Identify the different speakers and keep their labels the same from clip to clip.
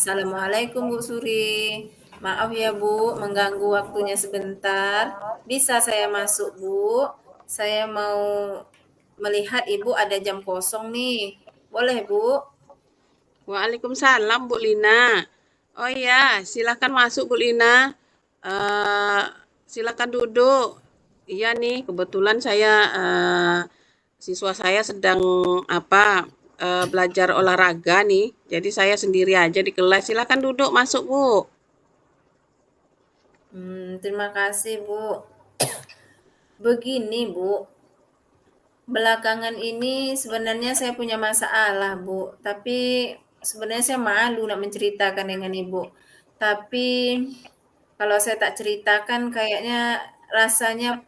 Speaker 1: Assalamualaikum Bu Suri. Maaf ya Bu, mengganggu waktunya sebentar. Bisa saya masuk Bu? Saya mau melihat Ibu ada jam kosong nih. Boleh Bu?
Speaker 2: Waalaikumsalam Bu Lina. Oh iya, silakan masuk Bu Lina. Eh, Silakan duduk. Iya nih, kebetulan saya siswa saya sedang belajar olahraga nih. Jadi saya sendiri aja di kelas. Silakan duduk, masuk Bu.
Speaker 1: Terima kasih Bu. Begini Bu, belakangan ini sebenarnya saya punya masalah Bu, tapi sebenarnya saya malu nak menceritakan dengan Ibu. Tapi kalau saya tak ceritakan kayaknya rasanya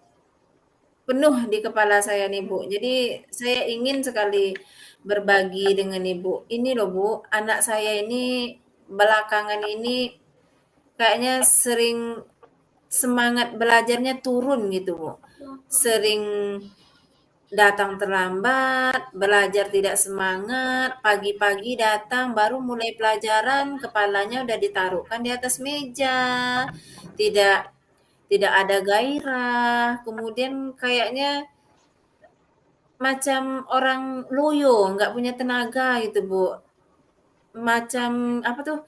Speaker 1: penuh di kepala saya nih Bu. Jadi saya ingin sekali berbagi dengan Ibu. Ini loh Bu, anak saya ini belakangan ini kayaknya sering semangat belajarnya turun gitu Bu. Sering datang terlambat, belajar tidak semangat, pagi-pagi datang baru mulai pelajaran, kepalanya udah ditaruhkan di atas meja. Tidak tidak ada gairah, kemudian kayaknya macam orang loyo, nggak punya tenaga gitu, Bu. Macam apa tuh,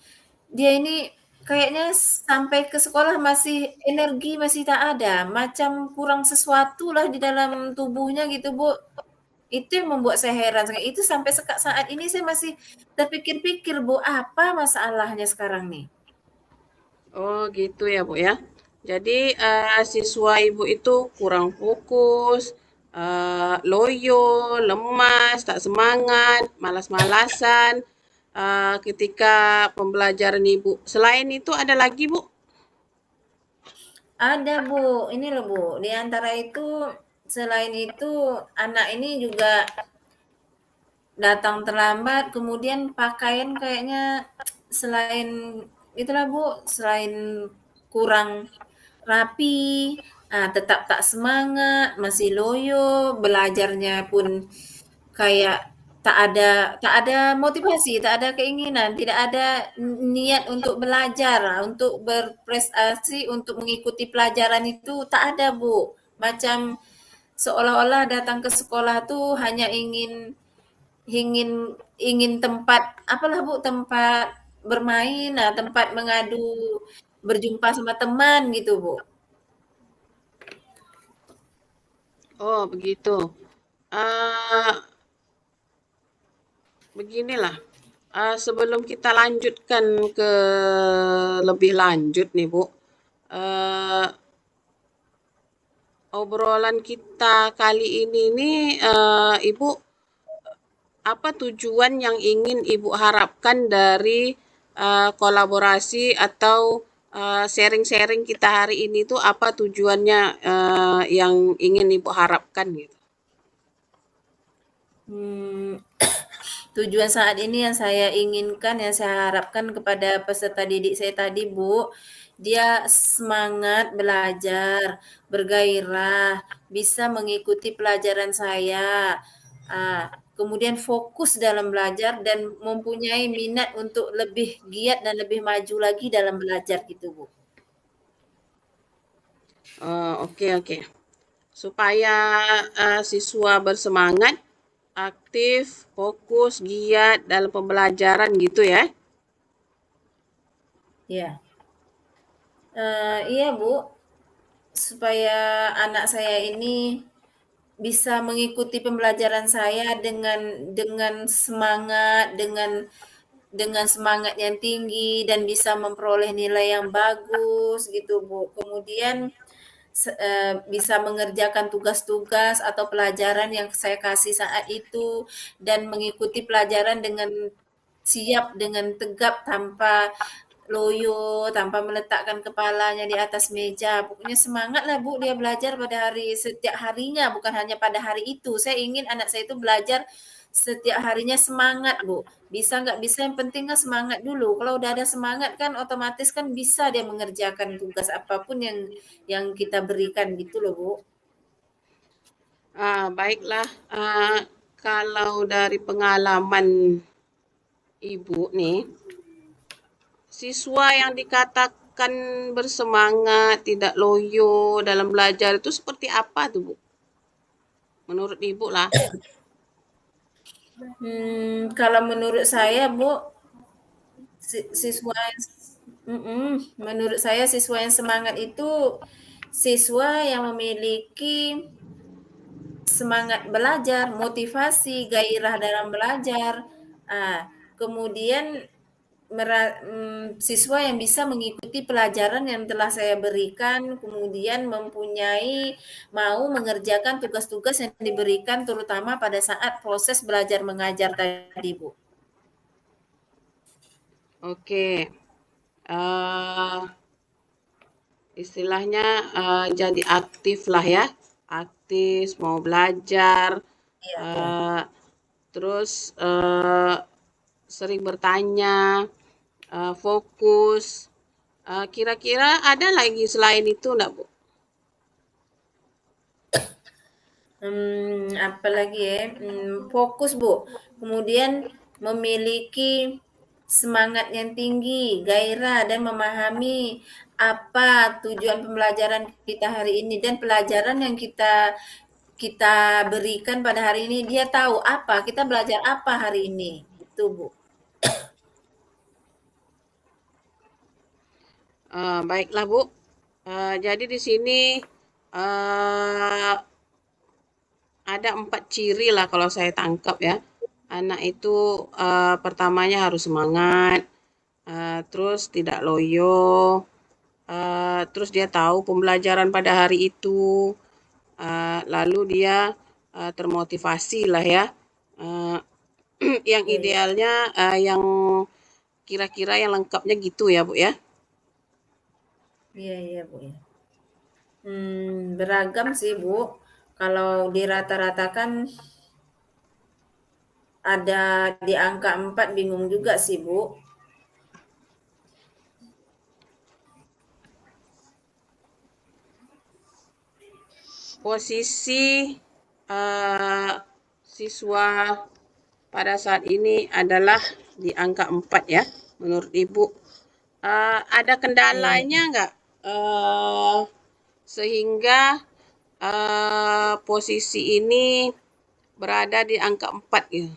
Speaker 1: dia ini kayaknya sampai ke sekolah masih energi masih tak ada, macam kurang sesuatu lah di dalam tubuhnya gitu, Bu. Itu yang membuat saya heran, itu sampai saat ini saya masih terpikir-pikir, Bu, apa masalahnya sekarang nih?
Speaker 2: Oh gitu ya Bu ya. Jadi siswa Ibu itu kurang fokus, loyo, lemas, tak semangat, malas-malasan ketika pembelajaran Ibu. Selain itu ada lagi Bu?
Speaker 1: Ada, Bu, ini loh, Bu, di antara itu selain itu anak ini juga datang terlambat, kemudian pakaian kayaknya selain itulah Bu, selain kurang rapi, tetap tak semangat, masih loyo, belajarnya pun kayak tak ada motivasi, tak ada keinginan, tidak ada niat untuk belajar, untuk berprestasi, untuk mengikuti pelajaran itu tak ada Bu. Macam seolah-olah datang ke sekolah tuh hanya ingin ingin ingin tempat apalah Bu, tempat bermain, tempat mengadu, berjumpa sama teman gitu Bu.
Speaker 2: Oh begitu. Eh Beginilah. Sebelum kita lanjutkan ke lebih lanjut nih Bu, eh, obrolan kita kali ini nih, Ibu, apa tujuan yang ingin Ibu harapkan dari kolaborasi atau sharing-sharing kita hari ini tuh apa tujuannya yang ingin Ibu harapkan gitu?
Speaker 1: Hmm, tujuan saat ini yang saya inginkan, yang saya harapkan kepada peserta didik saya tadi, Bu, dia semangat belajar, bergairah, bisa mengikuti pelajaran saya, kemudian fokus dalam belajar dan mempunyai minat untuk lebih giat dan lebih maju lagi dalam belajar gitu, Bu.
Speaker 2: Oke oke. Supaya siswa bersemangat, aktif, fokus, giat dalam pembelajaran gitu ya.
Speaker 1: Ya, iya, Bu, supaya anak saya ini bisa mengikuti pembelajaran saya dengan semangat, dengan semangat yang tinggi dan bisa memperoleh nilai yang bagus gitu, Bu. Kemudian bisa mengerjakan tugas-tugas atau pelajaran yang saya kasih saat itu dan mengikuti pelajaran dengan siap, dengan tegap tanpa loyo, tanpa meletakkan kepalanya di atas meja. Pokoknya semangat lah Bu dia belajar pada setiap harinya, bukan hanya pada hari itu. Saya ingin anak saya itu belajar setiap harinya semangat Bu. Bisa nggak bisa yang penting kan semangat dulu. Kalau udah ada semangat kan otomatis kan bisa dia mengerjakan tugas apapun yang kita berikan gitu loh Bu.
Speaker 2: Baiklah, kalau dari pengalaman Ibu nih, siswa yang dikatakan bersemangat, tidak loyo dalam belajar itu seperti apa tuh, Bu? Menurut Ibu lah.
Speaker 1: Kalau menurut saya, Bu, siswa menurut saya siswa yang semangat itu siswa yang memiliki semangat belajar, motivasi, gairah dalam belajar. Kemudian siswa yang bisa mengikuti pelajaran yang telah saya berikan, kemudian mau mengerjakan tugas-tugas yang diberikan terutama pada saat proses belajar mengajar tadi, Bu.
Speaker 2: Oke. eh Istilahnya jadi aktif lah ya. Aktif, mau belajar,
Speaker 1: Iya, iya.
Speaker 2: eh terus sering bertanya, fokus. Kira-kira ada lagi selain itu enggak, Bu?
Speaker 1: Apalagi ya, fokus, Bu. Kemudian memiliki semangat yang tinggi, gairah, dan memahami apa tujuan pembelajaran kita hari ini dan pelajaran yang kita kita berikan pada hari ini, dia tahu apa, kita belajar apa hari ini. Itu, Bu.
Speaker 2: Baiklah, Bu. Jadi di sini eh, ada 4 ciri lah kalau saya tangkap ya. Anak itu pertamanya harus semangat, terus tidak loyo, terus dia tahu pembelajaran pada hari itu, lalu dia termotivasi lah ya. Eh, yang
Speaker 1: Iya, iya.
Speaker 2: idealnya yang kira-kira yang lengkapnya gitu ya, Bu ya.
Speaker 1: Iya, iya, Bu, ya. Beragam sih, Bu. Kalau dirata-ratakan ada di angka 4 bingung juga sih, Bu.
Speaker 2: Posisi eh, siswa pada saat ini adalah di angka 4 ya, menurut Ibu. Ada
Speaker 1: Iya,
Speaker 2: kendalanya nggak? Eh, Sehingga posisi ini berada di angka 4 gitu.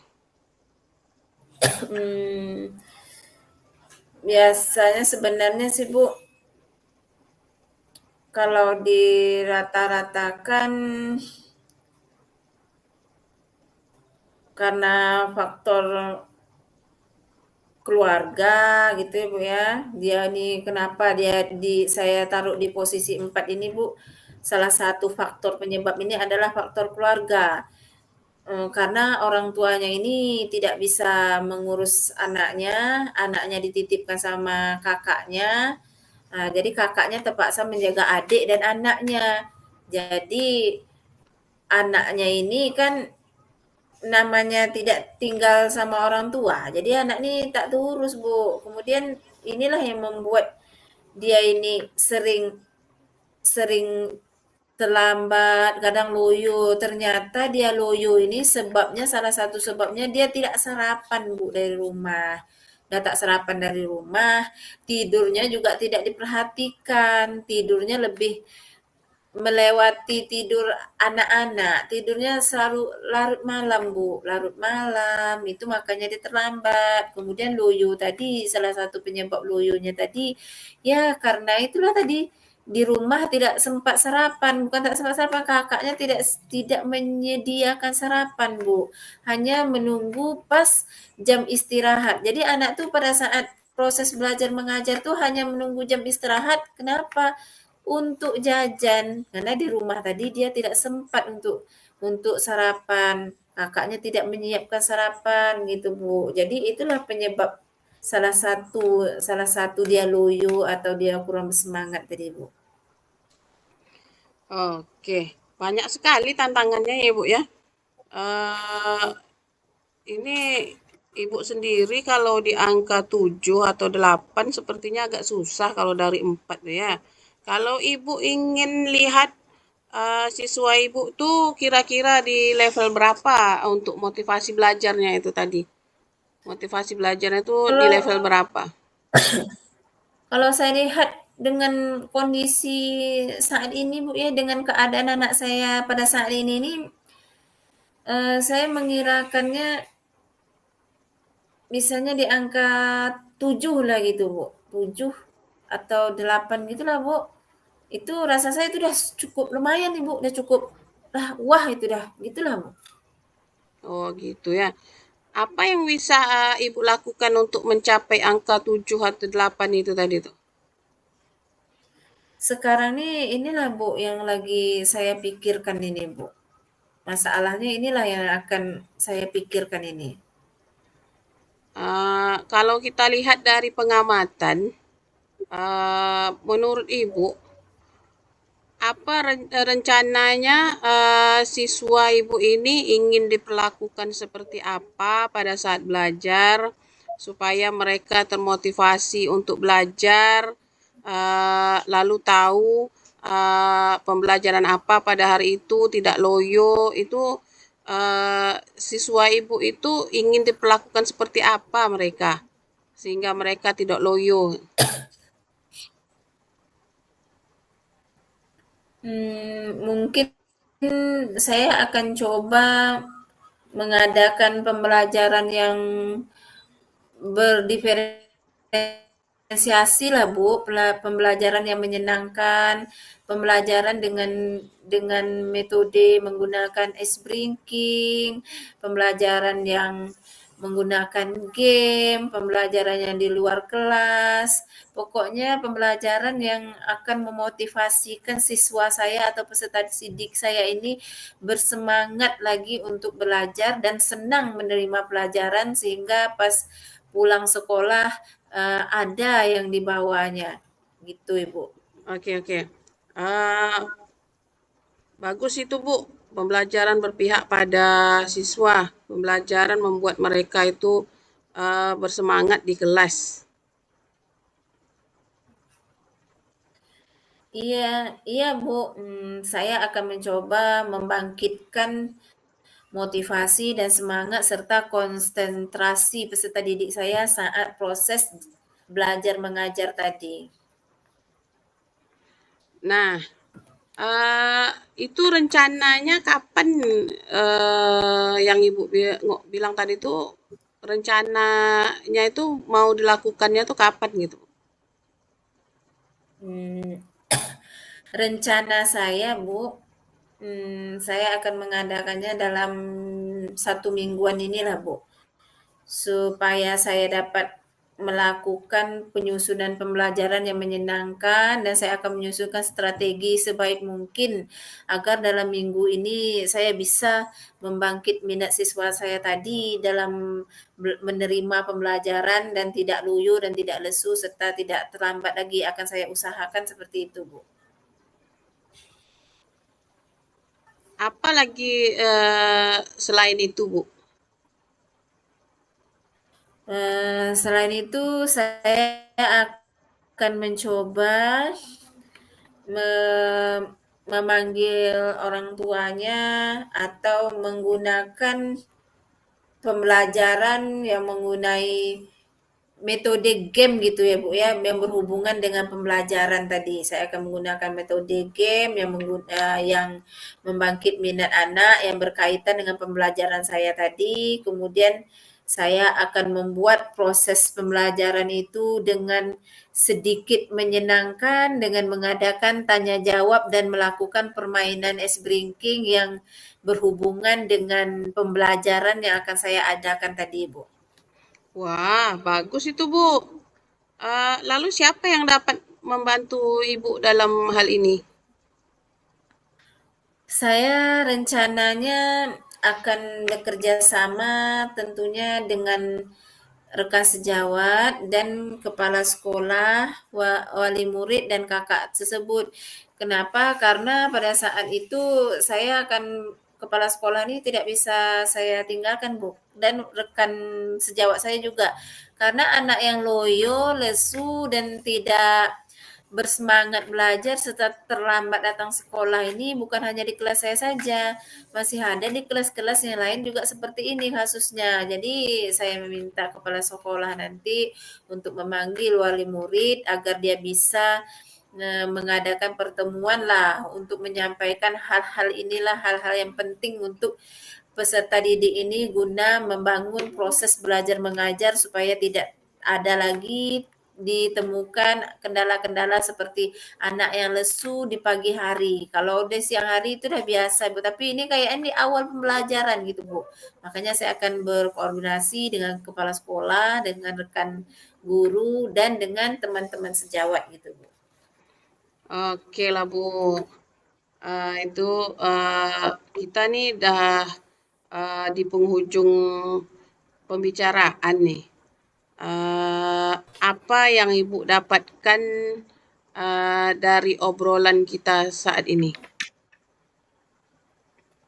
Speaker 1: mmm, biasanya sebenarnya sih, Bu, kalau dirata-ratakan karena faktor keluarga gitu ya, Bu, ya. Dia nih kenapa saya taruh di posisi 4 ini, Bu, salah satu faktor penyebab ini adalah faktor keluarga. Karena orang tuanya ini tidak bisa mengurus anaknya, anaknya dititipkan sama kakaknya, jadi kakaknya terpaksa menjaga adik dan anaknya. Jadi anaknya ini kan namanya tidak tinggal sama orang tua, jadi anak ini tak terurus, Bu. Kemudian inilah yang membuat dia ini sering sering terlambat, kadang loyo. Ternyata dia loyo ini salah satu sebabnya dia tidak sarapan, Bu, dari rumah. Dia tak sarapan dari rumah, tidurnya juga tidak diperhatikan, tidurnya lebih melewati tidur anak-anak, tidurnya selalu larut malam, Bu, larut malam, itu makanya dia terlambat. Kemudian loyo tadi, salah satu penyebab loyonya tadi, ya karena itulah tadi, di rumah tidak sempat sarapan, bukan tak sempat sarapan, kakaknya tidak tidak menyediakan sarapan, Bu. Hanya menunggu pas jam istirahat. Jadi anak tuh pada saat proses belajar mengajar tuh hanya menunggu jam istirahat, kenapa? Untuk jajan, karena di rumah tadi dia tidak sempat untuk sarapan, kakaknya tidak menyiapkan sarapan gitu, Bu. Jadi itulah penyebab salah satu dia loyo atau dia kurang bersemangat tadi, Bu.
Speaker 2: Oke, banyak sekali tantangannya ya, Bu ya. Eh, ini Ibu sendiri kalau di angka 7 atau 8 sepertinya agak susah kalau dari 4 ya. Kalau Ibu ingin lihat siswa Ibu tuh kira-kira di level berapa untuk motivasi belajarnya itu tadi? Motivasi belajarnya itu di
Speaker 1: Kalau
Speaker 2: level berapa?
Speaker 1: Kalau saya lihat dengan kondisi saat ini Bu ya, dengan keadaan anak saya pada saat ini nih, saya mengirakannya misalnya di angka 7 lah gitu Bu, 7 atau 8 gitulah Bu. Itu rasa saya itu udah cukup lumayan nih Bu, udah cukup, wah itu dah, gitulah Bu.
Speaker 2: Oh gitu ya. Apa yang bisa Ibu lakukan untuk mencapai angka 7 atau 8 itu tadi tuh?
Speaker 1: Sekarang nih inilah Bu yang lagi saya pikirkan ini Bu. Masalahnya inilah yang akan saya pikirkan ini.
Speaker 2: Kalau kita lihat dari pengamatan, menurut Ibu, apa rencananya siswa Ibu ini ingin diperlakukan seperti apa pada saat belajar supaya mereka termotivasi untuk belajar, lalu tahu pembelajaran apa pada hari itu, tidak loyo, itu siswa Ibu itu ingin diperlakukan seperti apa mereka sehingga mereka tidak loyo.
Speaker 1: Mungkin saya akan coba mengadakan pembelajaran yang berdiferensiasi lah Bu, pembelajaran yang menyenangkan, pembelajaran dengan metode menggunakan ice breaking, pembelajaran yang menggunakan game, pembelajaran yang di luar kelas, pokoknya pembelajaran yang akan memotivasikan siswa saya atau peserta didik saya ini bersemangat lagi untuk belajar dan senang menerima pelajaran sehingga pas pulang sekolah ada yang dibawanya gitu Ibu.
Speaker 2: Oke, oke. Eh, Bagus itu, Bu. Pembelajaran berpihak pada siswa. Pembelajaran membuat mereka itu bersemangat di kelas.
Speaker 1: Iya, iya Bu. Saya akan mencoba membangkitkan motivasi dan semangat serta konsentrasi peserta didik saya saat proses belajar mengajar tadi.
Speaker 2: Nah, eh, itu rencananya kapan yang Ibu bilang tadi itu rencananya itu mau dilakukannya tuh kapan gitu?
Speaker 1: Hmm, Rencana saya Bu, saya akan mengadakannya dalam 1 mingguan inilah Bu. Supaya saya dapat melakukan penyusunan pembelajaran yang menyenangkan dan saya akan menyusunkan strategi sebaik mungkin agar dalam minggu ini saya bisa membangkit minat siswa saya tadi dalam menerima pembelajaran dan tidak loyo dan tidak lesu serta tidak terlambat lagi akan saya usahakan seperti itu, Bu.
Speaker 2: Apa lagi selain itu, Bu?
Speaker 1: Selain itu saya akan mencoba me- memanggil orang tuanya atau menggunakan pembelajaran yang menggunai metode game gitu ya Bu ya, yang berhubungan dengan pembelajaran tadi. Saya akan menggunakan metode game yang membangkit minat anak yang berkaitan dengan pembelajaran saya tadi. Kemudian saya akan membuat proses pembelajaran itu dengan sedikit menyenangkan dengan mengadakan tanya jawab dan melakukan permainan ice breaking yang berhubungan dengan pembelajaran yang akan saya adakan tadi, Bu.
Speaker 2: Wah, bagus itu, Bu. Lalu siapa yang dapat membantu Ibu dalam hal ini?
Speaker 1: Saya rencananya akan bekerja sama tentunya dengan rekan sejawat dan kepala sekolah, wali murid dan kakak tersebut. Kenapa? Karena pada saat itu saya akan kepala sekolah ini tidak bisa saya tinggalkan, Bu, dan rekan sejawat saya juga. Karena anak yang loyo, lesu dan tidak bersemangat belajar setelah terlambat datang sekolah ini bukan hanya di kelas saya saja, masih ada di kelas-kelas yang lain juga seperti ini kasusnya. Jadi saya meminta kepala sekolah nanti untuk memanggil wali murid agar dia bisa mengadakan pertemuan lah untuk menyampaikan hal-hal inilah hal-hal yang penting untuk peserta didik ini guna membangun proses belajar mengajar supaya tidak ada lagi ditemukan kendala-kendala seperti anak yang lesu di pagi hari. Kalau di siang hari itu udah biasa, Bu. Tapi ini kayaknya di awal pembelajaran gitu, Bu. Makanya saya akan berkoordinasi dengan kepala sekolah, dengan rekan guru, dan dengan teman-teman sejawat gitu, Bu.
Speaker 2: Oke lah Bu. Itu kita nih dah di penghujung pembicaraan nih. Apa yang Ibu dapatkan dari obrolan kita saat ini?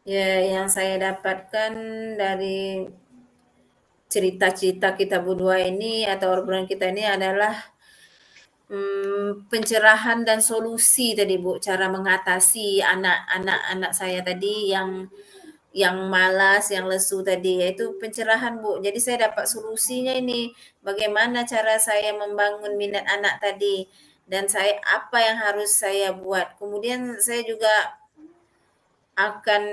Speaker 1: Ya, yang saya dapatkan dari cerita-cerita kita berdua ini atau obrolan kita ini adalah pencerahan dan solusi tadi Bu, cara mengatasi anak-anak saya tadi yang malas, yang lesu tadi, yaitu pencerahan Bu. Jadi saya dapat solusinya ini, bagaimana cara saya membangun minat anak tadi, dan saya apa yang harus saya buat. Kemudian saya juga akan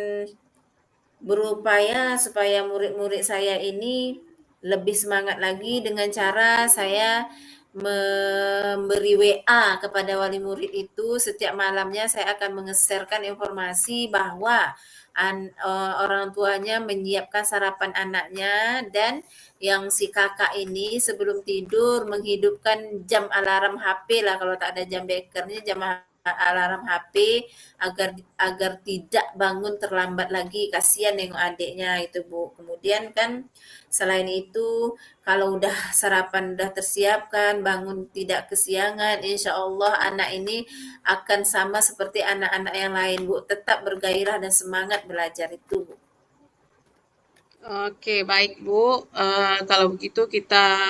Speaker 1: berupaya supaya murid-murid saya ini lebih semangat lagi dengan cara saya memberi WA kepada wali murid itu setiap malamnya saya akan mengeserkan informasi bahwa orang tuanya menyiapkan sarapan anaknya dan yang si kakak ini sebelum tidur menghidupkan jam alarm HP lah kalau tak ada jam bekernya jam alarm HP agar agar tidak bangun terlambat lagi kasihan nengok adiknya itu Bu. Kemudian kan selain itu kalau udah sarapan udah tersiapkan bangun tidak kesiangan insya Allah anak ini akan sama seperti anak-anak yang lain Bu, tetap bergairah dan semangat belajar itu Bu.
Speaker 2: Oke, baik Bu. Kalau begitu kita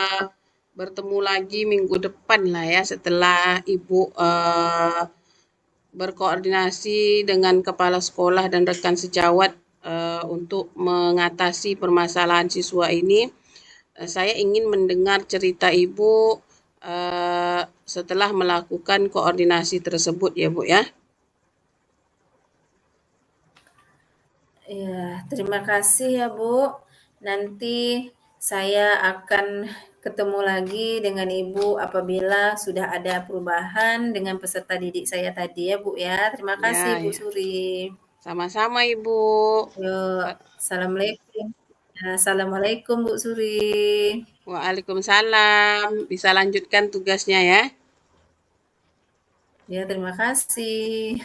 Speaker 2: bertemu lagi minggu depan lah ya setelah Ibu berkoordinasi dengan kepala sekolah dan rekan sejawat untuk mengatasi permasalahan siswa ini. Saya ingin mendengar cerita Ibu setelah melakukan koordinasi tersebut ya Bu ya.
Speaker 1: Ya, terima kasih ya Bu. Nanti saya akan ketemu lagi dengan Ibu apabila sudah ada perubahan dengan peserta didik saya tadi ya Bu ya. Terima kasih
Speaker 2: Ya,
Speaker 1: Bu
Speaker 2: ya.
Speaker 1: Suri.
Speaker 2: Sama-sama Ibu.
Speaker 1: Yuk, assalamualaikum. Ya, assalamualaikum Bu Suri.
Speaker 2: Waalaikumsalam. Bisa lanjutkan tugasnya ya.
Speaker 1: Ya, terima kasih.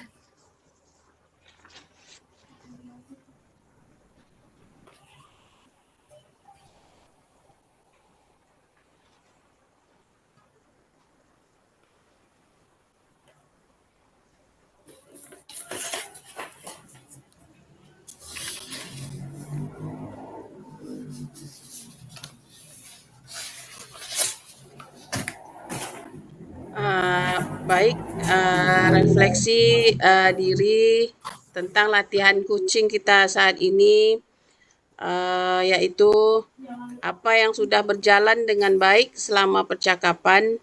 Speaker 2: Baik, refleksi diri tentang latihan coaching kita saat ini, yaitu apa yang sudah berjalan dengan baik selama percakapan,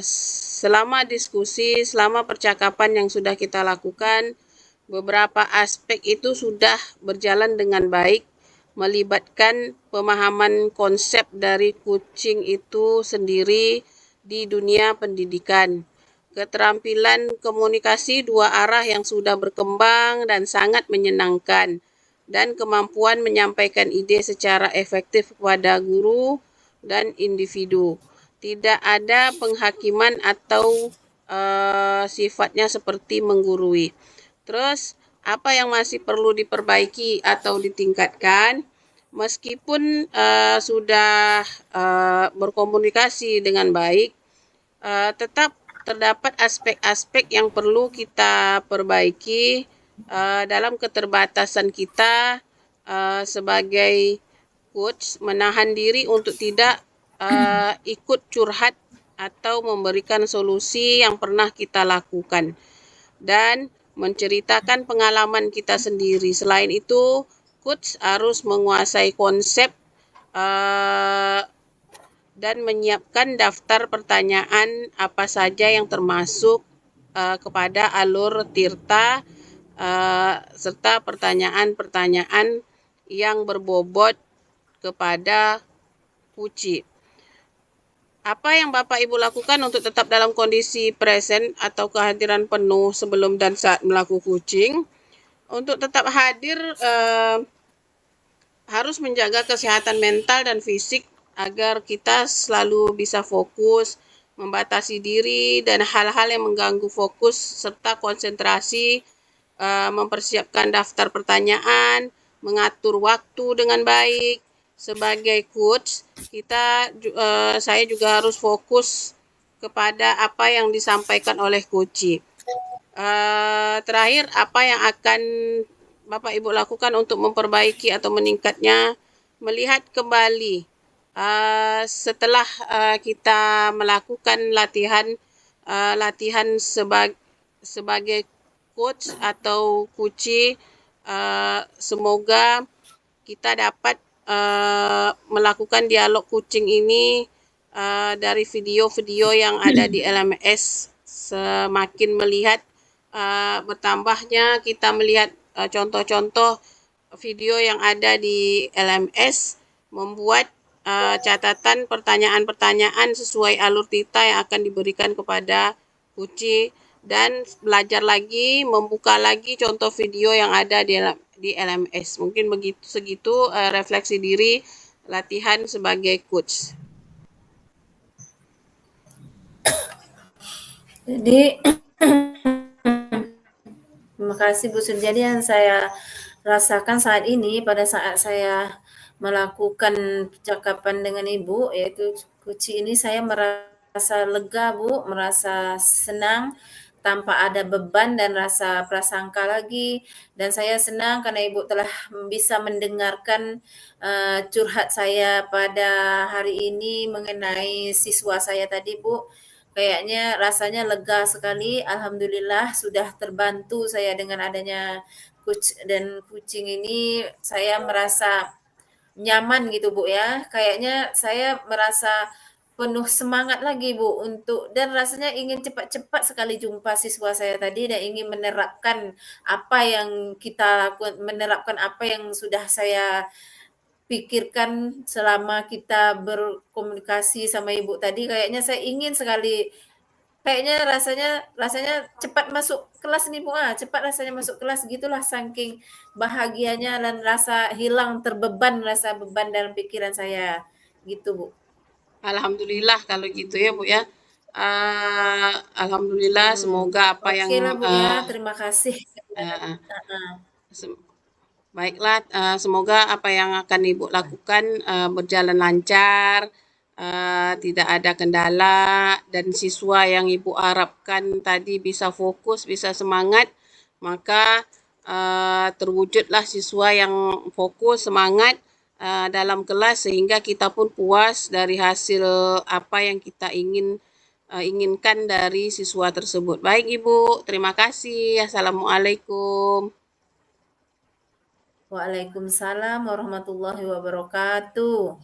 Speaker 2: selama diskusi, selama percakapan yang sudah kita lakukan, beberapa aspek itu sudah berjalan dengan baik, melibatkan pemahaman konsep dari coaching itu sendiri di dunia pendidikan. Keterampilan komunikasi dua arah yang sudah berkembang dan sangat menyenangkan, dan kemampuan menyampaikan ide secara efektif kepada guru dan individu. Tidak ada penghakiman atau sifatnya seperti menggurui. Terus, apa yang masih perlu diperbaiki atau ditingkatkan? Meskipun sudah berkomunikasi dengan baik, tetap terdapat aspek-aspek yang perlu kita perbaiki dalam keterbatasan kita sebagai coach, menahan diri untuk tidak ikut curhat atau memberikan solusi yang pernah kita lakukan dan menceritakan pengalaman kita sendiri. Selain itu, coach harus menguasai konsep dan menyiapkan daftar pertanyaan apa saja yang termasuk kepada alur tirta serta pertanyaan-pertanyaan yang berbobot kepada kuci. Apa yang Bapak Ibu lakukan untuk tetap dalam kondisi present atau kehadiran penuh sebelum dan saat melakukan coaching? Untuk tetap hadir harus menjaga kesehatan mental dan fisik agar kita selalu bisa fokus, membatasi diri dan hal-hal yang mengganggu fokus serta konsentrasi, mempersiapkan daftar pertanyaan, mengatur waktu dengan baik. Sebagai coach, saya juga harus fokus kepada apa yang disampaikan oleh coach. Terakhir, apa yang akan Bapak Ibu lakukan untuk memperbaiki atau meningkatnya? Melihat kembali setelah kita melakukan latihan sebagai coach atau kuci, semoga kita dapat melakukan dialog coaching ini dari video-video yang ada di LMS. Semakin melihat bertambahnya kita melihat contoh-contoh video yang ada di LMS, membuat catatan pertanyaan-pertanyaan sesuai alur tita yang akan diberikan kepada kuci dan belajar lagi, membuka lagi contoh video yang ada di LMS. Mungkin segitu refleksi diri latihan sebagai coach.
Speaker 1: Jadi terima kasih Bu Surjadi. Yang saya rasakan saat ini pada saat saya melakukan percakapan dengan Ibu, yaitu kuci ini, saya merasa lega Bu, merasa senang tanpa ada beban dan rasa prasangka lagi. Dan saya senang karena Ibu telah bisa mendengarkan curhat saya pada hari ini mengenai siswa saya tadi Bu. Kayaknya rasanya lega sekali, alhamdulillah sudah terbantu saya dengan adanya coach dan kucing ini, saya merasa nyaman gitu Bu ya. Kayaknya saya merasa penuh semangat lagi Bu untuk, dan rasanya ingin cepat-cepat sekali jumpa siswa saya tadi dan ingin menerapkan apa yang kita lakukan, menerapkan apa yang sudah saya pikirkan selama kita berkomunikasi sama Ibu tadi. Kayaknya saya ingin sekali, kayaknya rasanya cepat masuk kelas nih Bu, cepat rasanya masuk kelas gitulah, saking bahagianya dan rasa hilang terbeban, rasa beban dalam pikiran saya, gitu Bu.
Speaker 2: Alhamdulillah kalau gitu ya Bu ya. Alhamdulillah, semoga apa yang
Speaker 1: Oke lah Bu ya, terima kasih. Heeh.
Speaker 2: baiklah, semoga apa yang akan Ibu lakukan berjalan lancar, tidak ada kendala, dan siswa yang Ibu harapkan tadi bisa fokus, bisa semangat, maka terwujudlah siswa yang fokus, semangat dalam kelas sehingga kita pun puas dari hasil apa yang kita inginkan dari siswa tersebut. Baik Ibu, terima kasih. Assalamualaikum.
Speaker 1: Waalaikumsalam warahmatullahi wabarakatuh.